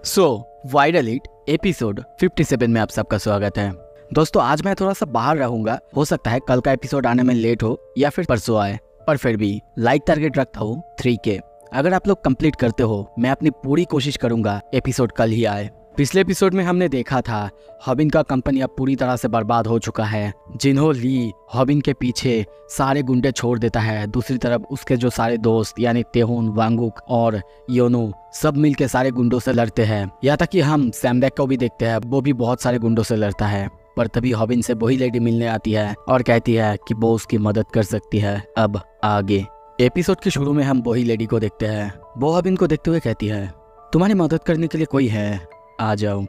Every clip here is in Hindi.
सो वायरल हिट एपिसोड 57 में आप सबका स्वागत है। दोस्तों आज मैं थोड़ा सा बाहर रहूंगा, हो सकता है कल का एपिसोड आने में लेट हो या फिर परसों आए, पर फिर भी लाइक टारगेट रखता हूँ 3K। अगर आप लोग कंप्लीट करते हो मैं अपनी पूरी कोशिश करूंगा एपिसोड कल ही आए। पिछले एपिसोड में हमने देखा था हॉबिन का कंपनी अब पूरी तरह से बर्बाद हो चुका है। जिन्हो ली हॉबिन के पीछे सारे गुंडे छोड़ देता है, दूसरी तरफ उसके जो सारे दोस्त यानी तेहुन, वांगुक और योनो सब मिलके सारे गुंडों से लड़ते हैं। यहाँ तक कि हम सैमडेक को भी देखते हैं, वो भी बहुत सारे गुंडों से लड़ता है। पर तभी हॉबिन से वही लेडी मिलने आती है और कहती है कि वो उसकी मदद कर सकती है। अब आगे एपिसोड के शुरू में हम वही लेडी को देखते हैं। वो हॉबिन को देखते हुए कहती है, तुम्हारी मदद करने के लिए कोई है, आ जाओ।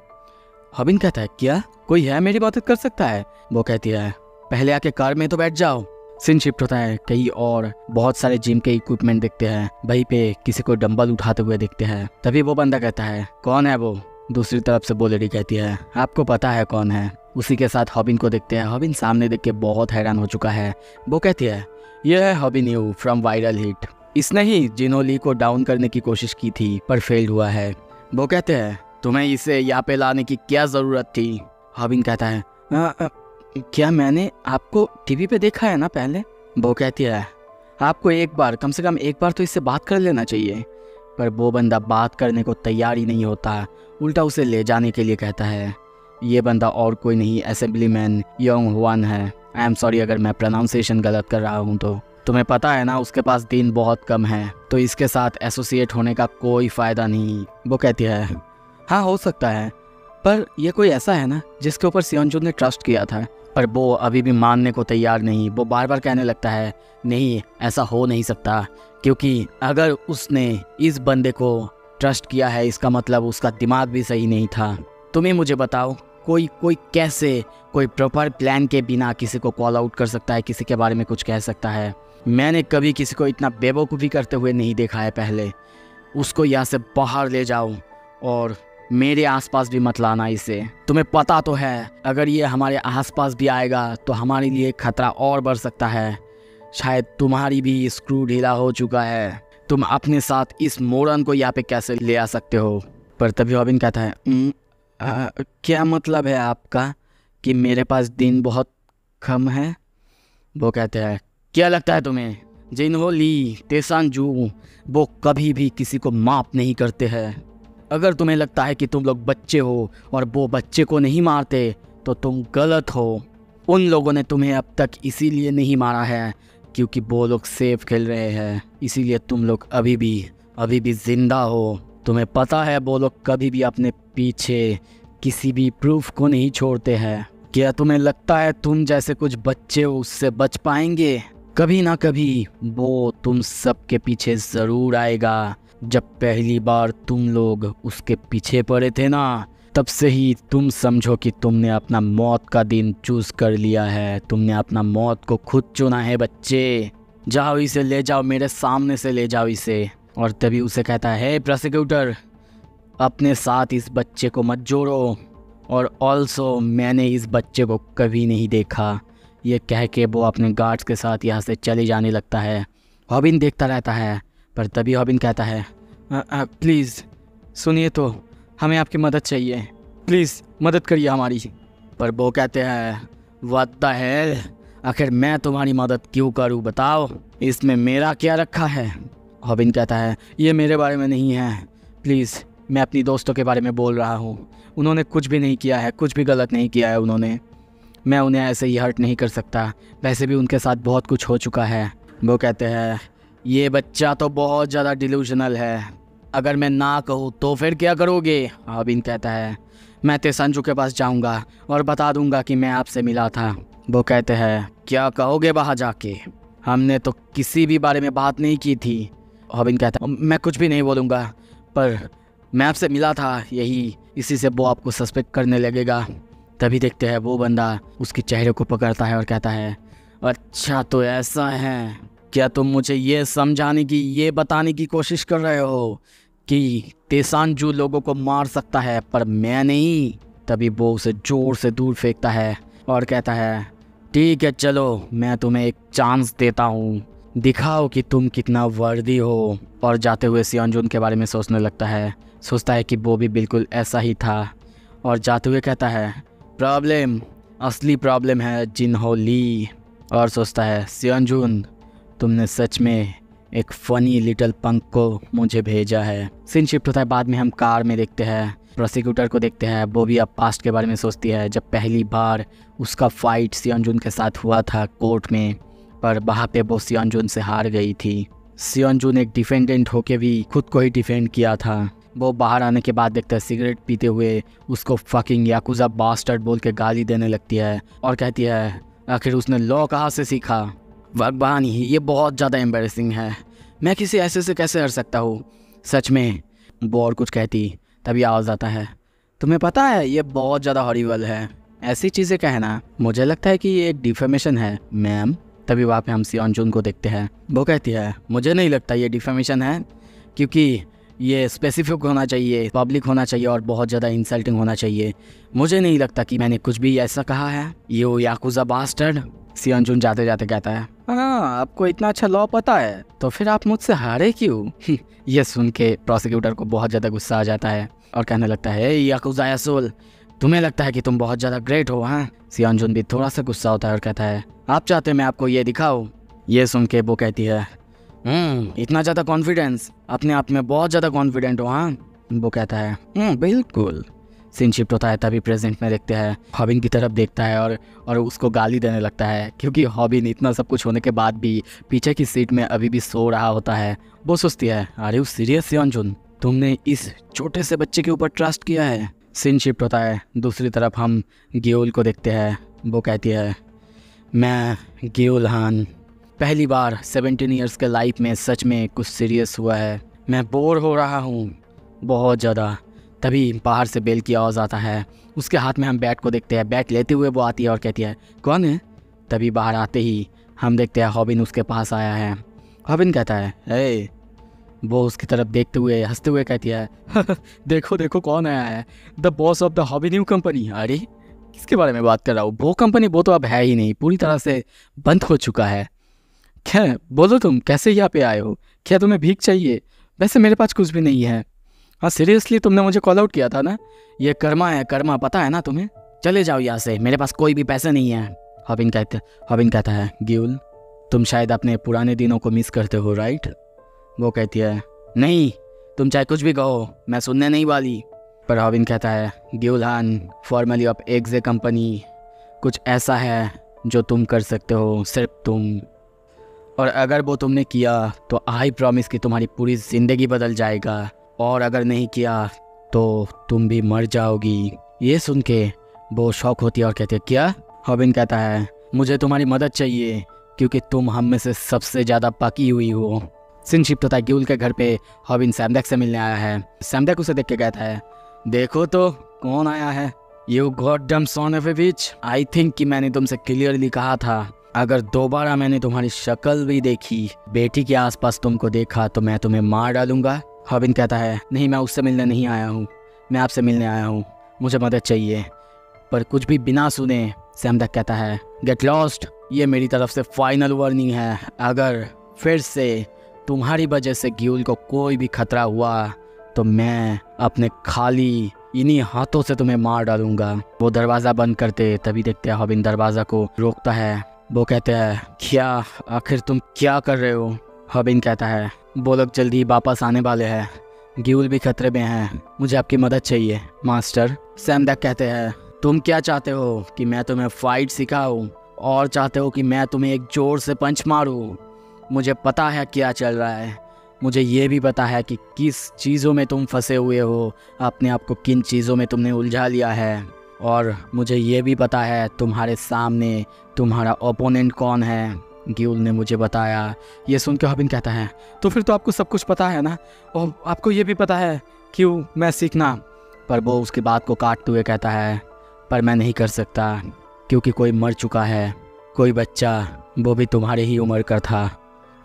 हॉबिन कहता है, क्या कोई है मेरी मदद कर सकता है? वो कहती है, पहले आके कार में तो बैठ जाओ। सीन शिफ्ट होता है कई और बहुत सारे जिम के इक्विपमेंट देखते हैं, वहीं पे किसी को डंबल उठाते हुए देखते हैं। तभी वो बंदा कहता है, कौन है वो? दूसरी तरफ से वो लेडी कहती है, आपको पता है कौन है। उसी के साथ हॉबिन को देखते हैं। हॉबिन सामने देख के बहुत हैरान हो चुका है। वो कहती है, यह है हॉबिन यू फ्रॉम वायरल हिट। इसने ही जिन्हो ली को डाउन करने की कोशिश की थी पर फेल हुआ है। वो कहते हैं, तुम्हें इसे यहाँ पे लाने की क्या जरूरत थी? हॉबिन कहता है, क्या मैंने आपको टीवी पे देखा है ना पहले? वो कहती है, आपको एक बार कम से कम एक बार तो इससे बात कर लेना चाहिए। पर वो बंदा बात करने को तैयार ही नहीं होता, उल्टा उसे ले जाने के लिए कहता है। ये बंदा और कोई नहीं, असेंबलीमैन योंग हवान है। आई एम सॉरी अगर मैं प्रोनाउंसिएशन गलत कर रहा हूँ तो। तुम्हें पता है ना उसके पास दिन बहुत कम है, तो इसके साथ एसोसिएट होने का कोई फ़ायदा नहीं। वो कहती है, हाँ हो सकता है, पर यह कोई ऐसा है ना जिसके ऊपर सियोंजून ने ट्रस्ट किया था। पर वो अभी भी मानने को तैयार नहीं। वो बार बार कहने लगता है, नहीं ऐसा हो नहीं सकता, क्योंकि अगर उसने इस बंदे को ट्रस्ट किया है इसका मतलब उसका दिमाग भी सही नहीं था। तुम्हें मुझे बताओ, कोई कैसे कोई प्रॉपर प्लान के बिना किसी को कॉल आउट कर सकता है, किसी के बारे में कुछ कह सकता है? मैंने कभी किसी को इतना बेवकूफ़ी करते हुए नहीं देखा है पहले। उसको यहाँ से बाहर ले जाओ और मेरे आसपास भी मत लाना इसे। तुम्हें पता तो है अगर ये हमारे आसपास भी आएगा तो हमारे लिए खतरा और बढ़ सकता है। शायद तुम्हारी भी स्क्रू ढीला हो चुका है। तुम अपने साथ इस मोरन को यहाँ पे कैसे ले आ सकते हो? पर तभी हॉबिन कहता है, क्या मतलब है आपका कि मेरे पास दिन बहुत कम है? वो कहते हैं, क्या लगता है तुम्हें जिन्हो ली तेसानजू वो कभी भी किसी को माफ नहीं करते हैं? अगर तुम्हें लगता है कि तुम लोग बच्चे हो और वो बच्चे को नहीं मारते तो तुम गलत हो। उन लोगों ने तुम्हें अब तक इसीलिए नहीं मारा है क्योंकि वो लोग सेफ खेल रहे हैं, इसीलिए तुम लोग अभी भी जिंदा हो। तुम्हें पता है वो लोग कभी भी अपने पीछे किसी भी प्रूफ को नहीं छोड़ते हैं। क्या तुम्हें लगता है तुम जैसे कुछ बच्चे हो उससे बच पाएंगे? कभी ना कभी वो तुम सबके पीछे ज़रूर आएगा। जब पहली बार तुम लोग उसके पीछे पड़े थे ना, तब से ही तुम समझो कि तुमने अपना मौत का दिन चूज कर लिया है। तुमने अपना मौत को खुद चुना है बच्चे। जाओ इसे ले जाओ, मेरे सामने से ले जाओ इसे। और तभी उसे कहता है, हे प्रोसिक्यूटर, अपने साथ इस बच्चे को मत जोड़ो, और ऑल्सो मैंने इस बच्चे को कभी नहीं देखा। ये कह के वो अपने गार्ड्स के साथ यहाँ से चले जाने लगता है। हॉबिन देखता रहता है, पर तभी हॉबिन कहता है, प्लीज़ सुनिए तो, हमें आपकी मदद चाहिए, प्लीज़ मदद करिए हमारी। पर वो कहते हैं, व्हाट द हेल, आखिर मैं तुम्हारी मदद क्यों करूं बताओ, इसमें मेरा क्या रखा है? हॉबिन कहता है, ये मेरे बारे में नहीं है, प्लीज़ मैं अपनी दोस्तों के बारे में बोल रहा हूँ। उन्होंने कुछ भी नहीं किया है, कुछ भी गलत नहीं किया है उन्होंने। मैं उन्हें ऐसे ही हर्ट नहीं कर सकता, वैसे भी उनके साथ बहुत कुछ हो चुका है। वो कहते हैं, ये बच्चा तो बहुत ज़्यादा डिल्यूजनल है, अगर मैं ना कहूँ तो फिर क्या करोगे? हॉबिन कहता है, मैं तेसानजू के पास जाऊँगा और बता दूँगा कि मैं आपसे मिला था। वो कहते हैं, क्या कहोगे वहाँ जाके? हमने तो किसी भी बारे में बात नहीं की थी। हॉबिन कहता है, मैं कुछ भी नहीं बोलूँगा, पर मैं आपसे मिला था, यही इसी से वो आपको सस्पेक्ट करने लगेगा। तभी देखते हैं वो बंदा उसके चेहरे को पकड़ता है और कहता है, अच्छा तो ऐसा है क्या? तुम मुझे ये समझाने की, ये बताने की कोशिश कर रहे हो कि तेसानजू लोगों को मार सकता है पर मैं नहीं? तभी वो उसे ज़ोर से दूर फेंकता है और कहता है, ठीक है चलो मैं तुम्हें एक चांस देता हूँ, दिखाओ कि तुम कितना वर्दी हो। और जाते हुए सियोंजून के बारे में सोचने लगता है। सोचता है कि वो भी बिल्कुल ऐसा ही था और जाते हुए कहता है प्रॉब्लम, असली प्रॉब्लम है जिन्हो ली। और सोचता है सियोंजून, तुमने सच में एक फ़नी लिटिल पंक को मुझे भेजा है। सीन शिफ्ट होता है, बाद में हम कार में देखते हैं प्रोसिक्यूटर को देखते हैं। वो भी अब पास्ट के बारे में सोचती है, जब पहली बार उसका फाइट सियोंजून के साथ हुआ था कोर्ट में, पर वहाँ पे वो सियोंजून से हार गई थी। सियोंजून एक डिफेंडेंट होके भी खुद को ही डिफेंड किया था। वो बाहर आने के बाद देखता है सिगरेट पीते हुए उसको फकिंग याकुजा बास्टर्ड बोल के गाली देने लगती है और कहती है आखिर उसने लॉ कहाँ से सीखा। भगवान ही, ये बहुत ज़्यादा एम्बेरसिंग है, मैं किसी ऐसे से कैसे हर सकता हूँ सच में। वो और कुछ कहती, तभी आवाज़ आता है तुम्हें पता है ये बहुत ज़्यादा हॉरिबल है, ऐसी चीज़ें कहना। मुझे लगता है कि ये एक डिफेमेशन है मैम। तभी वहाँ पे हम सियोंजून को देखते हैं। वो कहती है मुझे नहीं लगता ये डिफेमेशन है, क्योंकि ये स्पेसिफिक होना चाहिए, पब्लिक होना चाहिए और बहुत ज़्यादा इंसल्टिंग होना चाहिए। मुझे नहीं लगता कि मैंने कुछ भी ऐसा कहा है, ये याकुजा बास्टर्ड। सियोंजून जाते जाते कहता है हाँ आपको इतना अच्छा लॉ पता है, तो फिर आप मुझसे हारे क्यों। ये सुन के प्रोसिक्यूटर को बहुत ज़्यादा गुस्सा आ जाता है और कहने लगता है याकुजा एसोल, तुम्हें लगता है कि तुम बहुत ज़्यादा ग्रेट हो। हाँ, सियोंजून भी थोड़ा सा गुस्सा होता है और कहता है आप चाहते मैं आपको ये दिखाऊं। ये सुन के वो कहती है इतना ज़्यादा कॉन्फिडेंस, अपने आप में बहुत ज़्यादा कॉन्फिडेंट हो। हाँ, वो कहता है बिल्कुल। सीन शिफ्ट होता है, तभी प्रेजेंट में देखते हैं हॉबिन की तरफ देखता है और उसको गाली देने लगता है, क्योंकि हॉबिन इतना सब कुछ होने के बाद भी पीछे की सीट में अभी भी सो रहा होता है। वो सोचती है अरे वो सीरियस सियोंजून, तुमने इस छोटे से बच्चे के ऊपर ट्रस्ट किया है। सीन शिफ्ट होता है, दूसरी तरफ हम ग्योल को देखते हैं। वो कहती है मैं ग्योल हान, पहली बार 17 ईयर्स के लाइफ में सच में कुछ सीरियस हुआ है, मैं बोर हो रहा हूँ बहुत ज़्यादा। तभी बाहर से बेल की आवाज़ आता है, उसके हाथ में हम बैट को देखते हैं। बैट लेते हुए वो आती है और कहती है कौन है। तभी बाहर आते ही हम देखते हैं हॉबिन उसके पास आया है। हॉबिन कहता है हे, वो उसकी तरफ देखते हुए हंसते हुए कहती है देखो देखो कौन आया है, the boss of the hobby new company. अरे किसके बारे में बात कर रहा हूँ, वो कंपनी वो तो अब है ही नहीं, पूरी तरह से बंद हो चुका है। क्या बोलो तुम कैसे यहाँ पे आए हो, क्या तुम्हें भीख चाहिए। वैसे मेरे पास कुछ भी नहीं है। हाँ सीरियसली तुमने मुझे कॉल आउट किया था ना, ये कर्मा है, कर्मा पता है ना तुम्हें, चले जाओ यहाँ से, मेरे पास कोई भी पैसे नहीं है। हॉबिन कहता है ग्यूल, तुम शायद अपने पुराने दिनों को मिस करते हो राइट। वो कहती है नहीं, तुम चाहे कुछ भी कहो मैं सुनने नहीं वाली। पर हॉबिन कहता है ग्यूल हान, फॉर्मली ऑफ एग्जे कंपनी, कुछ ऐसा है जो तुम कर सकते हो, सिर्फ तुम, और अगर वो तुमने किया तो आई प्रॉमिस कि तुम्हारी पूरी ज़िंदगी बदल जाएगा, और अगर नहीं किया तो तुम भी मर जाओगी। ये सुन के वो शॉक होती है और कहती है क्या। हॉबिन कहता है मुझे तुम्हारी मदद चाहिए, क्योंकि तुम हम में से सबसे ज़्यादा पकी हुई हो। सीन शिफ्ट होता है, ग्यूल के घर पे हॉबिन सैमडेक से मिलने आया है। सैमडेक उसे देख के कहता है देखो तो कौन आया है, you goddamn son of a bitch. I think कि मैंने तुमसे क्लियरली कहा था, अगर दोबारा मैंने तुम्हारी शक्ल भी देखी, बेटी के आसपास तुमको देखा, तो मैं तुम्हें मार डालूंगा। हॉबिन कहता है नहीं, मैं उससे मिलने नहीं आया हूँ, मैं आपसे मिलने आया हूँ, मुझे मदद चाहिए। पर कुछ भी बिना सुने सैमडेक कहता है गेट लॉस्ट, ये मेरी तरफ से फाइनल वार्निंग है, अगर फिर से तुम्हारी वजह से ग्यूल को कोई भी खतरा हुआ तो मैं अपने खाली इन्हीं हाथों से तुम्हें मार डालूंगा। वो दरवाज़ा बंद करते तभी देखते हैं हॉबिन दरवाज़ा को रोकता है। वो कहते हैं क्या, आखिर तुम क्या कर रहे हो। हॉबिन कहता है वो लोग जल्दी वापस आने वाले हैं, ग्यूल भी खतरे में है, मुझे आपकी मदद चाहिए मास्टर। सैमडेक कहते हैं तुम क्या चाहते हो कि मैं तुम्हें फाइट सिखाऊं, और चाहते हो कि मैं तुम्हें एक जोर से पंच मारूं। मुझे पता है क्या चल रहा है, मुझे ये भी पता है कि किस चीज़ों में तुम फंसे हुए हो, अपने आप को किन चीज़ों में तुमने उलझा लिया है, और मुझे ये भी पता है तुम्हारे सामने तुम्हारा ओपोनेंट कौन है, ग्यूल ने मुझे बताया। ये सुन के हॉबिन कहता है तो फिर तो आपको सब कुछ पता है ना, और आपको ये भी पता है क्यों मैं सीखना। पर वो उसकी बात को काटते हुए कहता है पर मैं नहीं कर सकता, क्योंकि कोई मर चुका है, कोई बच्चा, वो भी तुम्हारे ही उम्र का था,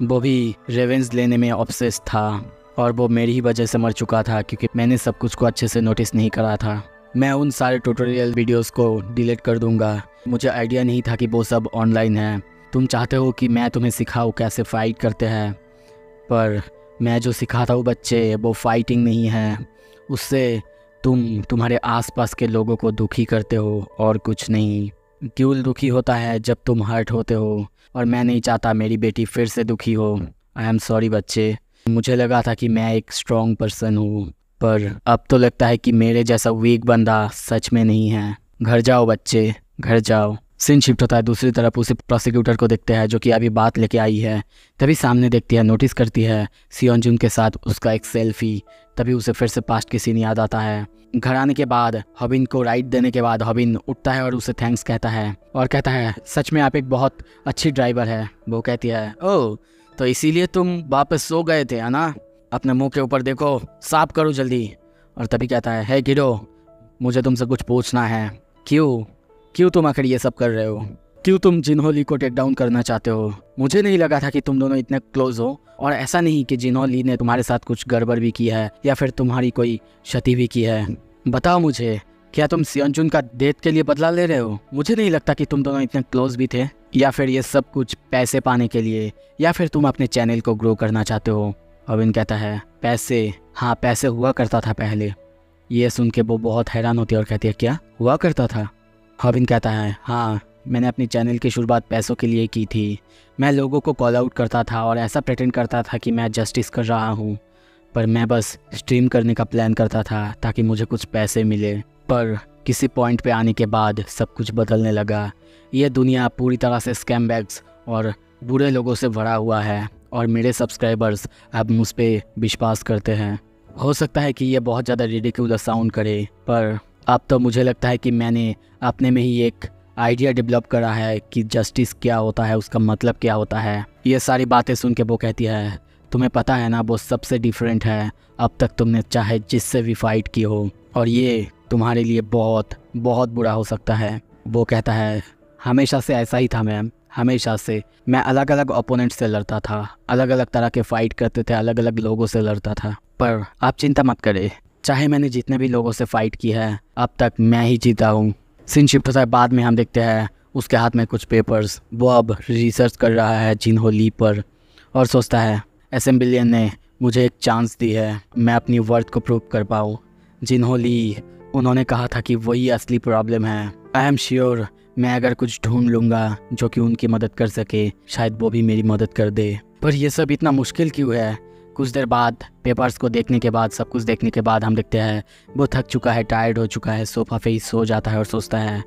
वो भी रेवेंज लेने में ऑब्सेस था, और वो मेरी ही वजह से मर चुका था, क्योंकि मैंने सब कुछ को अच्छे से नोटिस नहीं करा था। मैं उन सारे ट्यूटोरियल वीडियोस को डिलीट कर दूंगा, मुझे आइडिया नहीं था कि वो सब ऑनलाइन है। तुम चाहते हो कि मैं तुम्हें सिखाऊं कैसे फ़ाइट करते हैं, पर मैं जो सिखाता हूँ बच्चे वो फाइटिंग नहीं है, उससे तुम्हारे आसपास के लोगों को दुखी करते हो और कुछ नहीं। ग्यूल दुखी होता है जब तुम हर्ट होते हो, और मैं नहीं चाहता मेरी बेटी फिर से दुखी हो। आई एम सॉरी बच्चे, मुझे लगा था कि मैं एक स्ट्रॉन्ग पर्सन हूँ, पर अब तो लगता है कि मेरे जैसा वीक बंदा सच में नहीं है। घर जाओ बच्चे, घर जाओ। सीन शिफ्ट होता है दूसरी तरफ, उसे प्रोसिक्यूटर को देखते हैं जो कि अभी बात लेके आई है। तभी सामने देखती है, नोटिस करती है सियोंजुन के साथ उसका एक सेल्फी। तभी उसे फिर से पास्ट की सीन याद आता है। घर आने के बाद हॉबिन को राइड देने के बाद हॉबिन उठता है और उसे थैंक्स कहता है और कहता है सच में आप एक बहुत अच्छी ड्राइवर है। वो कहती है ओह, तो इसीलिए तुम वापस सो गए थे, है ना? अपने मुंह के ऊपर देखो, साफ करो जल्दी। और तभी कहता है हे गिरो, मुझे तुमसे कुछ पूछना है। क्यों तुम आखिर ये सब कर रहे हो? क्यों तुम जिनहो को टेक डाउन करना चाहते हो? मुझे नहीं लगा था कि तुम दोनों इतने क्लोज हो, और ऐसा नहीं कि जिनहो ने तुम्हारे साथ कुछ गड़बड़ भी की है या फिर तुम्हारी कोई क्षति भी की है। बताओ मुझे, क्या तुम सियोंजुन का डेथ के लिए बदला ले रहे हो? मुझे नहीं लगता कि तुम दोनों इतने क्लोज भी थे, या फिर ये सब कुछ पैसे पाने के लिए, या फिर तुम अपने चैनल को ग्रो करना चाहते हो। हॉबिन कहता है पैसे, हाँ पैसे हुआ करता था पहले। ये सुन के वो बहुत हैरान होती है और कहती है क्या हुआ करता था? हॉबिन कहता है हाँ, मैंने अपनी चैनल की शुरुआत पैसों के लिए की थी। मैं लोगों को कॉल आउट करता था और ऐसा प्रेटेंड करता था कि मैं जस्टिस कर रहा हूँ, पर मैं बस स्ट्रीम करने का प्लान करता था ताकि मुझे कुछ पैसे मिले। पर किसी पॉइंट पे आने के बाद सब कुछ बदलने लगा। ये दुनिया पूरी तरह से स्कैम बैग्स और बुरे लोगों से भरा हुआ है, और मेरे सब्सक्राइबर्स अब मुझ पर विश्वास करते हैं। हो सकता है कि ये बहुत ज़्यादा रिडिकुलस साउंड करे, पर अब तो मुझे लगता है कि मैंने अपने में ही एक आइडिया डेवलप करा है कि जस्टिस क्या होता है, उसका मतलब क्या होता है। ये सारी बातें सुन के वो कहती है तुम्हें पता है ना, वो सबसे डिफरेंट है। अब तक तुमने चाहे जिससे भी फाइट की हो, और ये तुम्हारे लिए बहुत बहुत बुरा हो सकता है। वो कहता है हमेशा से ऐसा ही था मैम, हमेशा से मैं अलग अलग ओपोनेंट से लड़ता था, अलग अलग तरह के फाइट करते थे, अलग अलग लोगों से लड़ता था। पर आप चिंता मत करें, चाहे मैंने जितने भी लोगों से फाइट की है अब तक मैं ही जीता हूँ। सीन शिफ्ट होता है, बाद में हम देखते हैं उसके हाथ में कुछ पेपर्स। वो अब रिसर्च कर रहा है जिनहो ली पर, और सोचता है एसेंबलियन ने मुझे एक चांस दी है, मैं अपनी वर्थ को प्रूव कर पाऊँ। जिनहो ली, उन्होंने कहा था कि वही असली प्रॉब्लम है। आई एम श्योर मैं अगर कुछ ढूंढ लूँगा जो कि उनकी मदद कर सके, शायद वो भी मेरी मदद कर दे। पर यह सब इतना मुश्किल क्यों है? कुछ देर बाद पेपर्स को देखने के बाद, सब कुछ देखने के बाद हम देखते हैं वो थक चुका है, टायर्ड हो चुका है, सोफा पे ही सो जाता है और सोचता है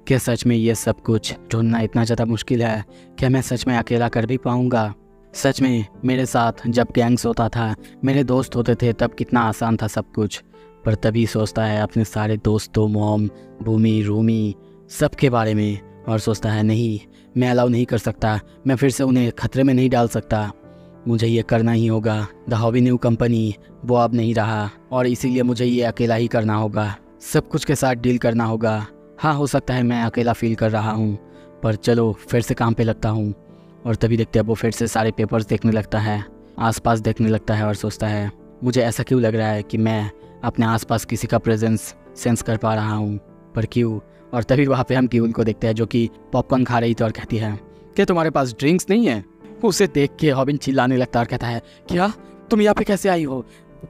क्या सच में ये सब कुछ ढूंढना इतना ज़्यादा मुश्किल है? क्या मैं सच में अकेला कर भी पाऊँगा? सच में मेरे साथ जब गैंग्स होता था, मेरे दोस्त होते थे, तब कितना आसान था सब कुछ। पर तभी सोचता है अपने सारे दोस्तों, मोम, भूमि, रूमी, सब के बारे में, और सोचता है नहीं, मैं अलाउ नहीं कर सकता, मैं फिर से उन्हें खतरे में नहीं डाल सकता, मुझे ये करना ही होगा। द हॉबी न्यू कंपनी वो अब नहीं रहा, और इसीलिए मुझे ये अकेला ही करना होगा, सब कुछ के साथ डील करना होगा। हाँ, हो सकता है मैं अकेला फील कर रहा हूँ, पर चलो फिर से काम पे लगता हूँ। और तभी देखते हैं वो फिर से सारे पेपर्स देखने लगता है, आसपास देखने लगता है, और सोचता है मुझे ऐसा क्यों लग रहा है कि मैं अपने आसपास किसी का प्रेजेंस सेंस कर पा रहा हूँ, पर क्यों? और तभी वहाँ पे हम क्यूल को देखते हैं जो कि पॉपकॉर्न खा रही थी और कहती है क्या तुम्हारे पास ड्रिंक्स नहीं है? उसे देख के हॉबिन चिल्लाने लगता है और कहता है क्या तुम यहाँ पे कैसे आई हो?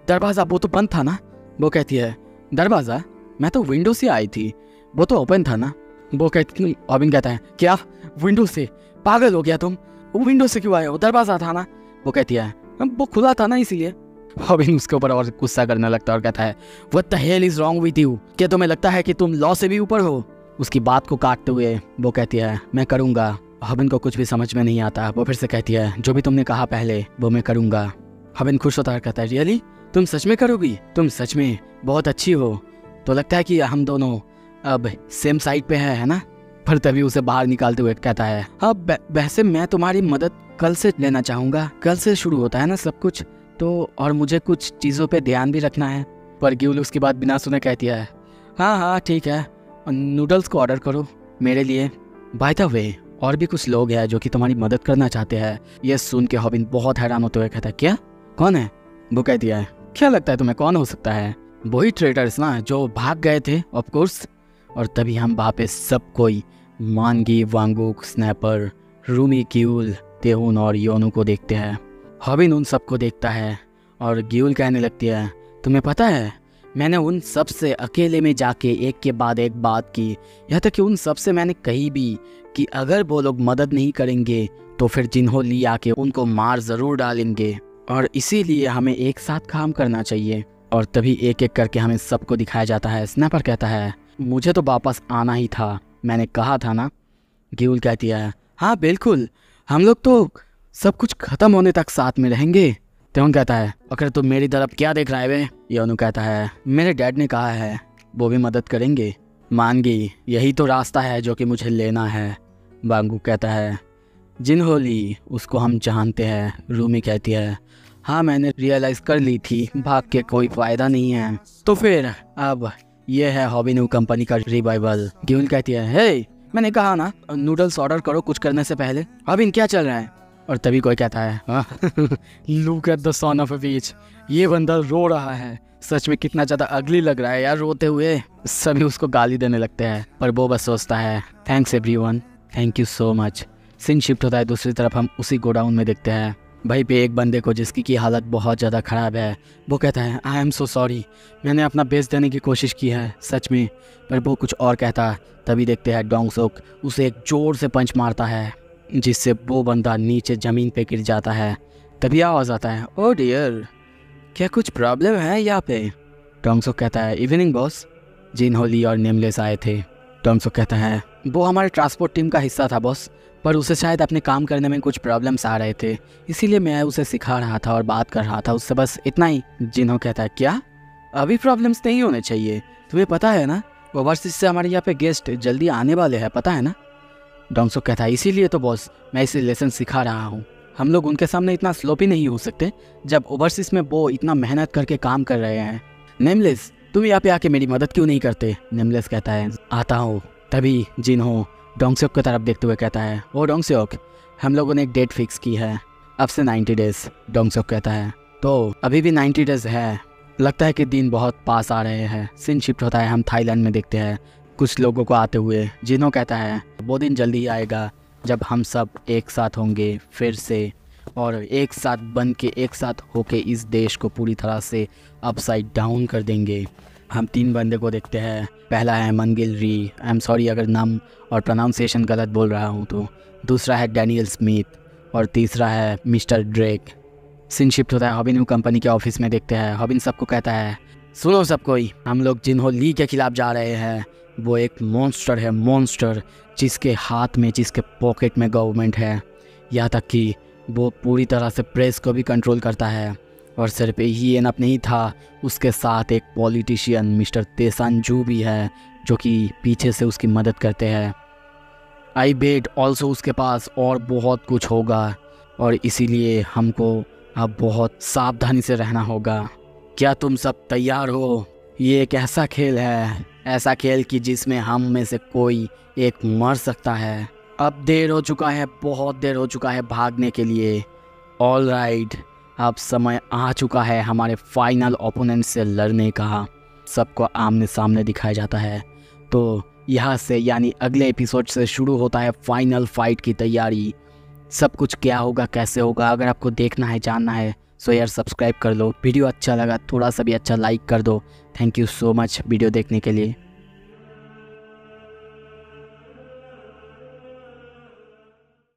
दरवाज़ा वो तो बंद था ना? वो कहती है दरवाज़ा? मैं तो विंडो से आई थी, वो तो ओपन था ना? वो कहती, हॉबिन कहता है क्या विंडो से? पागल हो गया तुम, विंडो से क्यों आए हो? दरवाज़ा था ना? वो कहती है वो खुला था ना इसीलिए। हॉबिन उसके ऊपर और गुस्सा करने लगता है और कहता है what the hell is wrong with you? क्या तुम्हें लगता है कि तुम लॉ से भी ऊपर हो? उसकी बात को काटते हुए वो कहती है मैं करूँगा। हॉबिन को कुछ भी समझ में नहीं आता। वो फिर से कहती है जो भी तुमने कहा पहले वो मैं करूँगा। हॉबिन खुश होता है, कहता है रियली? तुम सच में करोगी? तुम सच में बहुत अच्छी हो। तो लगता है कि हम दोनों अब सेम साइड पे है ना? पर तभी उसे बाहर निकालते हुए कहता है हाँ वैसे मैं तुम्हारी मदद कल से लेना चाहूँगा, कल से शुरू होता है ना सब कुछ तो, और मुझे कुछ चीज़ों पे ध्यान भी रखना है। पर ग्यूल उसकी बात बिना सुने कहती है हाँ ठीक है, नूडल्स को ऑर्डर करो मेरे लिए। बाय द वे और भी कुछ लोग हैं जो कि तुम्हारी मदद करना चाहते हैं। ये सुन के हॉबिन बहुत हैरान होते हुए कहता है क्या? कौन है? वो कहती है क्या लगता है तुम्हें कौन हो सकता है? वही ट्रेडर्स ना जो भाग गए थे ऑफ कोर्स। और तभी हम वहाँ पे सब कोई मानगी, वांगुक, स्नैपर, रूमी, क्यूल, तेहुन और योनू को देखते हैं। हॉबिन उन सबको देखता है और गियुल कहने लगती है, तुम्हें पता है मैंने उन सब से अकेले में जाके एक के बाद एक बात की, यहाँ तक कि उन सब से मैंने कही भी कि अगर वो लोग मदद नहीं करेंगे तो फिर जिन्हो ली आके उनको मार ज़रूर डालेंगे और इसीलिए हमें एक साथ काम करना चाहिए। और तभी एक एक करके हमें सबको दिखाया जाता है। स्नैपर कहता है, मुझे तो वापस आना ही था, मैंने कहा था ना। गियुल कहती है, हाँ बिल्कुल, हम लोग तो सब कुछ ख़त्म होने तक साथ में रहेंगे। त्योन कहता है, अगर तुम मेरी तरफ क्या देख रहा है बे? योनू कहता है, मेरे डैड ने कहा है वो भी मदद करेंगे। मान गई, यही तो रास्ता है जो कि मुझे लेना है। बांगू कहता है, जिन्हो ली उसको हम जानते हैं। रूमी कहती है, हाँ मैंने रियलाइज़ कर ली थी, भाग के कोई फ़ायदा नहीं है। तो फिर अब ये है हॉबिनू कंपनी का रिवाइवल। गियुल कहती है, हे मैंने कहा ना नूडल्स ऑर्डर करो कुछ करने से पहले। हॉबिन क्या चल रहा है? और तभी कोई कहता है, look at the son of a bitch, ये बंदा रो रहा है, सच में कितना ज़्यादा अगली लग रहा है यार रोते हुए। सभी उसको गाली देने लगते हैं पर वो बस सोचता है, thanks everyone, thank you so much. Scene shift होता है दूसरी तरफ, हम उसी गोडाउन में देखते हैं। वहीं पे एक बंदे को जिसकी की हालत बहुत ज़्यादा ख़राब है, वो कहता है, आई एम सो सॉरी, मैंने अपना बेच देने की कोशिश की है सच में। पर वो कुछ और कहता। तभी देखते हैं डोंग सोक उसे एक ज़ोर से पंच मारता है जिससे वो बंदा नीचे ज़मीन पे गिर जाता है। तभी आवाज़ आता है, ओ डियर, क्या कुछ प्रॉब्लम है यहाँ पे? डोंग सोक कहता है, इवनिंग बॉस, जिन्हो ली और नेमलेस आए थे। डोंग सोक कहता है, वो हमारे ट्रांसपोर्ट टीम का हिस्सा था बॉस, पर उसे शायद अपने काम करने में कुछ प्रॉब्लम्स आ रहे थे, इसीलिए मैं उसे सिखा रहा था और बात कर रहा था उससे, बस इतना ही। जिन्हो कहता है, क्या अभी प्रॉब्लम्स नहीं होने चाहिए? तुम्हें पता है ना ओवरसीज से हमारे यहाँ पे गेस्ट जल्दी आने वाले हैं, पता है ना? डोंग सोक कहता है, इसीलिए तो बॉस मैं इसे लेसन सिखा रहा हूँ। हम लोग उनके सामने इतना स्लोपी नहीं हो सकते जब ओवरसीज में वो इतना मेहनत करके काम कर रहे हैं। नेमलेस, तुम यहाँ पे आके मेरी मदद क्यों नहीं करते? नेमलेस कहता है, आता हूँ। तभी जिन्हो डोंग सोक की तरफ देखते हुए कहता है, ओ डोंग सोक, हम लोगों ने एक डेट फिक्स की है, अब से 90 डेज़। डोंग सोक कहता है, तो अभी भी 90 डेज़ है, लगता है कि दिन बहुत पास आ रहे हैं। सीन शिफ्ट होता है, हम थाईलैंड में देखते हैं कुछ लोगों को आते हुए। जिन्हो कहता है, वो दिन जल्दी ही आएगा जब हम सब एक साथ होंगे फिर से, और एक साथ बन के एक साथ होके इस देश को पूरी तरह से अपसाइड डाउन कर देंगे। हम 3 बंदे को देखते हैं। पहला है मनगिल री, आई एम सॉरी अगर नाम और प्रोनाउंसिएशन गलत बोल रहा हूँ तो। दूसरा है डैनियल स्मिथ और तीसरा है मिस्टर ड्रेक। सीन शिफ्ट होता है, हॉबिन कंपनी के ऑफिस में देखते हैं। हॉबिन सबको कहता है, सुनो सब कोई, हम लोग जिन्हो ली के खिलाफ जा रहे हैं। वो एक मॉन्स्टर है, मॉन्स्टर, जिसके हाथ में, जिसके पॉकेट में गवर्नमेंट है, यहाँ तक कि वो पूरी तरह से प्रेस को भी कंट्रोल करता है। और सिर्फ यही एनफ नहीं था, उसके साथ एक पॉलिटिशियन मिस्टर तेसानजू भी है जो कि पीछे से उसकी मदद करते हैं। आई बेट ऑल्सो उसके पास और बहुत कुछ होगा और इसीलिए हमको अब बहुत सावधानी से रहना होगा। क्या तुम सब तैयार हो? ये एक ऐसा खेल है, ऐसा खेल कि जिसमें हम में से कोई एक मर सकता है। अब देर हो चुका है, बहुत देर हो चुका है भागने के लिए। ऑल राइट, अब समय आ चुका है हमारे फाइनल ओपोनेंट से लड़ने का। सबको आमने सामने दिखाया जाता है। तो यहाँ से यानी अगले एपिसोड से शुरू होता है फाइनल फाइट की तैयारी। सब कुछ क्या होगा, कैसे होगा, अगर आपको देखना है, जानना है, सो यार सब्सक्राइब कर लो। वीडियो अच्छा लगा थोड़ा सा भी अच्छा लाइक कर दो। Thank you so much video देखने के लिए।